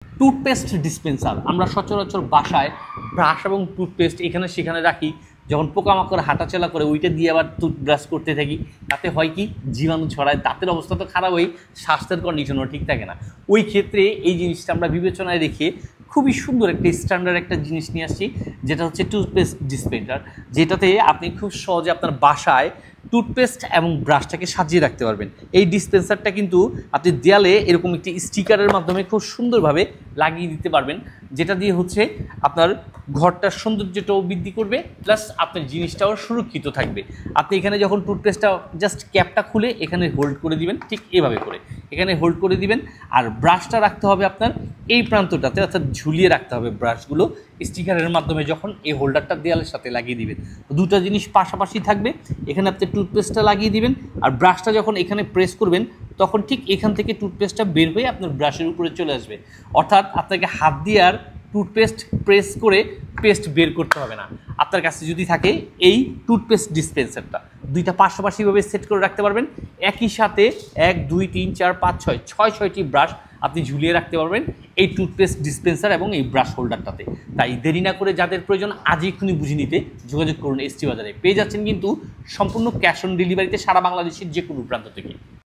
Toothpaste dispenser আমরা সচরাচর বাসায় ব্রাশ এবং টুথপেস্ট এখানে সেখানে রাখি, যখন পোকামাকড় হাঁটাচলা করে ওইটা দিয়ে আবার টুথব্রাশ করতে থাকি, তাতে হয় কি জীবাণু ছড়ায়, দাঁতের অবস্থা তো খারাপ হয়, স্বাস্থ্যের কন্ডিশনও ঠিক থাকে না। ওই ক্ষেত্রে এই জিনিসটা আমরা বিবেচনায় রেখে খুবই সুন্দর একটা স্ট্যান্ডার্ড একটা জিনিস নিয়ে আসছি, যেটা হচ্ছে টুথপেস্ট ডিসপেন্সার, যেটাতে আপনি খুব সহজে আপনার বাসায় টুথপেস্ট এবং ব্রাশটাকে সাজিয়ে রাখতে পারবেন। এই ডিসপেন্সারটা কিন্তু আপনি দেয়ালে এরকম একটি স্টিকারের মাধ্যমে খুব সুন্দরভাবে লাগিয়ে দিতে পারবেন, যেটা দিয়ে হচ্ছে আপনার ঘরটার সৌন্দর্যটাও বৃদ্ধি করবে, প্লাস আপনার জিনিসটাও সুরক্ষিত থাকবে। আপনি এখানে যখন টুথপেস্টটা জাস্ট ক্যাপটা খুলে এখানে হোল্ড করে দিবেন, ঠিক এভাবে করে এখানে হোল্ড করে দিবেন, আর ব্রাশটা রাখতে হবে আপনার এই প্রান্তটাতে, অর্থাৎ ঝুলিয়ে রাখতে হবে ব্রাশগুলো স্টিকারের মাধ্যমে। যখন এই হোল্ডারটা দেয়ালের সাথে লাগিয়ে দিবেন, দুটো জিনিস পাশাপাশি থাকবে, এখানে আপনি টুথপেস্টটা লাগিয়ে দিবেন, আর ব্রাশটা যখন এখানে প্রেস করবেন তখন ঠিক এখান থেকে টুথপেস্টটা বের হয়ে আপনার ব্রাশের উপরে চলে আসবে। অর্থাৎ আপনাকে হাত দিয়ে আর টুথপেস্ট প্রেস করে পেস্ট বের করতে হবে না। আপনার কাছে যদি থাকে এই টুথপেস্ট ডিসপেন্সারটা, দুইটা পাশাপাশিভাবে সেট করে রাখতে পারবেন। একই সাথে 1 2 3 4 5 6 6টি ব্রাশ আপনি ঝুলিয়ে রাখতে পারবেন এই টুথপেস্ট ডিসপেন্সার এবং এই ব্রাশ হোল্ডারটাতে। তাই দেরি না করে যাদের প্রয়োজন আজই এক্ষুনি বুঝে নিতে যোগাযোগ করুন এসটি বাজারে। পেয়ে যাচ্ছেন কিন্তু সম্পূর্ণ ক্যাশ অন ডেলিভারিতে সারা বাংলাদেশের যে কোনো প্রান্ত থেকে।